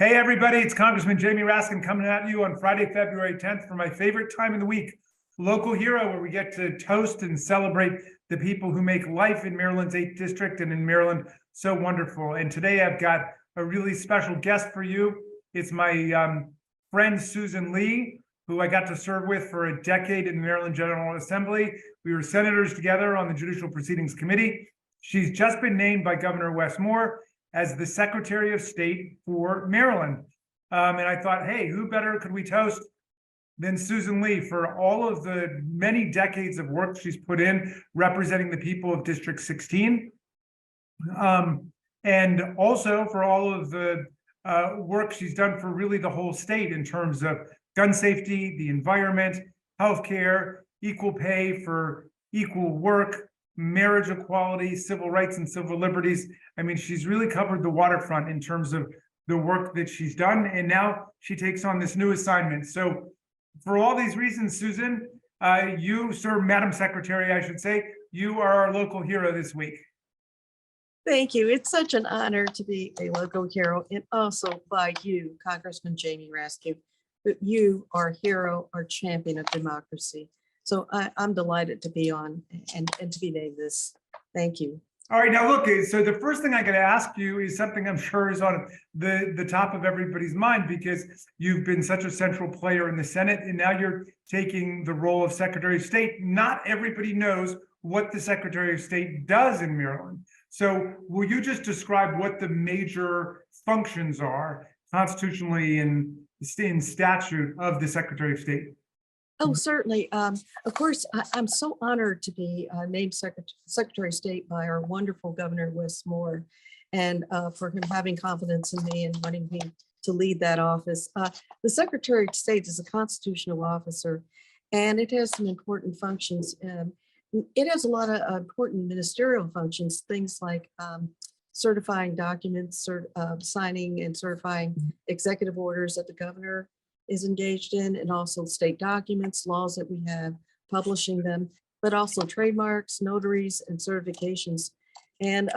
Hey, everybody, it's Congressman Jamie Raskin coming at you on Friday, February 10th for my favorite time of the week, Local Hero, where we get to toast and celebrate the people who make life in Maryland's 8th District and in Maryland so wonderful. And today I've got a really special guest for you. It's my friend Susan Lee, who I got to serve with for a decade in the Maryland General Assembly. We were senators together on the Judicial Proceedings Committee. She's just been named by Governor Wes Moore as the Secretary of State for Maryland. And I thought, hey, who better could we toast than Susan Lee for all of the many decades of work she's put in representing the people of District 16. And also for all of the work she's done for really the whole state in terms of gun safety, the environment, healthcare, equal pay for equal work, marriage equality, civil rights and civil liberties. I mean, she's really covered the waterfront in terms of the work that she's done. And now she takes on this new assignment. So for all these reasons, Susan, Madam Secretary, I should say, you are our local hero this week. Thank you. It's such an honor to be a local hero, and also by you, Congressman Jamie Raskin. You are a hero, our champion of democracy. So I'm delighted to be on and to be named this. Thank you. All right, now look, so the first thing I got to ask you is something I'm sure is on the top of everybody's mind, because you've been such a central player in the Senate, and now you're taking the role of Secretary of State. Not everybody knows what the Secretary of State does in Maryland. So will you just describe what the major functions are constitutionally and in statute of the Secretary of State? Oh, certainly. Of course, I'm so honored to be named Secretary of State by our wonderful Governor Wes Moore, and for him having confidence in me and wanting me to lead that office. The Secretary of State is a constitutional officer, and it has some important functions. It has a lot of important ministerial functions, things like certifying documents, signing and certifying executive orders that the governor is engaged in, and also state documents, laws that we have, publishing them, but also trademarks, notaries, and certifications. And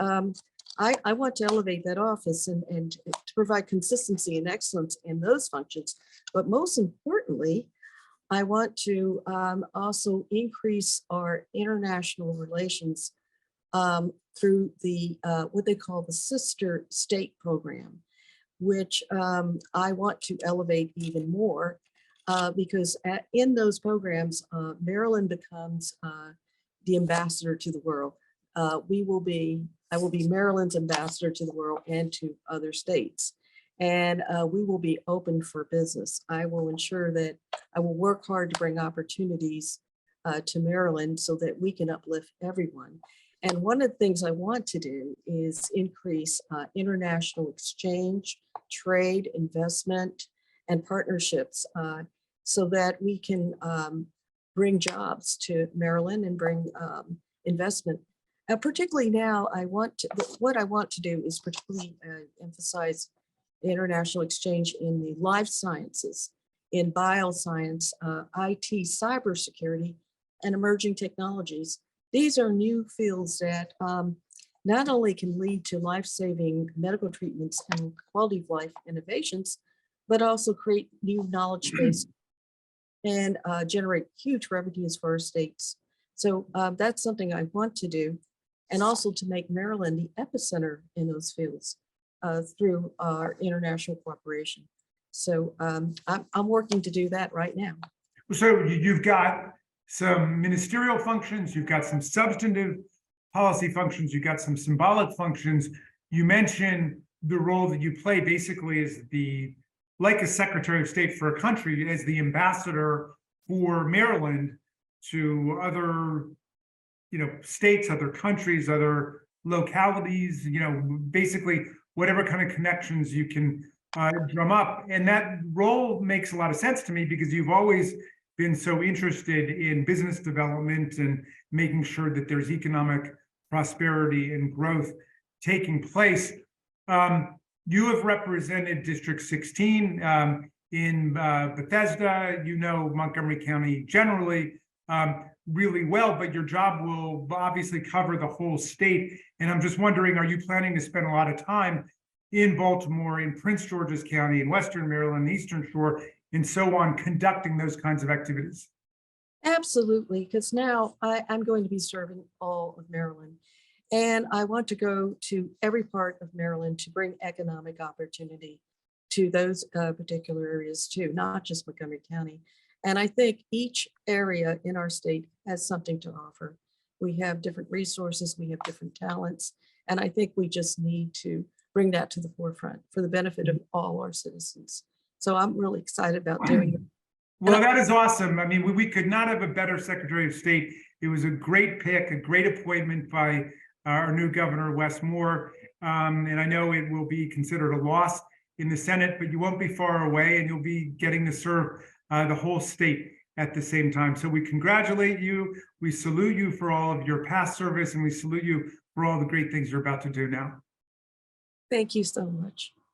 I want to elevate that office and to provide consistency and excellence in those functions. But most importantly, I want to also increase our international relations through the what they call the Sister State Program, which I want to elevate even more because in those programs, Maryland becomes the ambassador to the world. I will be Maryland's ambassador to the world and to other states. And we will be open for business. I will ensure that I will work hard to bring opportunities to Maryland so that we can uplift everyone. And one of the things I want to do is increase international exchange, trade, investment, and partnerships so that we can bring jobs to Maryland and bring investment. Particularly now, what I want to do is particularly emphasize international exchange in the life sciences, in bioscience, IT, cybersecurity, and emerging technologies. These are new fields that not only can lead to life-saving medical treatments and quality of life innovations, but also create new knowledge base and generate huge revenues for our states. So that's something I want to do, and also to make Maryland the epicenter in those fields through our international cooperation. So I'm working to do that right now. So you've got some ministerial functions, you've got some substantive policy functions, you've got some symbolic functions. You mentioned the role that you play basically as like a Secretary of State for a country, as the ambassador for Maryland to other, states, other countries, other localities, basically whatever kind of connections you can drum up. And that role makes a lot of sense to me because you've always been so interested in business development and making sure that there's economic prosperity and growth taking place. You have represented District 16 in Bethesda, Montgomery County generally really well, but your job will obviously cover the whole state. And I'm just wondering, are you planning to spend a lot of time in Baltimore, in Prince George's County, in Western Maryland, Eastern Shore, and so on, conducting those kinds of activities? Absolutely, because now I'm going to be serving all of Maryland. And I want to go to every part of Maryland to bring economic opportunity to those particular areas too, not just Montgomery County. And I think each area in our state has something to offer. We have different resources, we have different talents, and I think we just need to bring that to the forefront for the benefit of all our citizens. So I'm really excited about doing it. Well, that is awesome. I mean, we could not have a better Secretary of State. It was a great pick, a great appointment by our new governor, Wes Moore. And I know it will be considered a loss in the Senate, but you won't be far away and you'll be getting to serve the whole state at the same time. So we congratulate you. We salute you for all of your past service, and we salute you for all the great things you're about to do now. Thank you so much.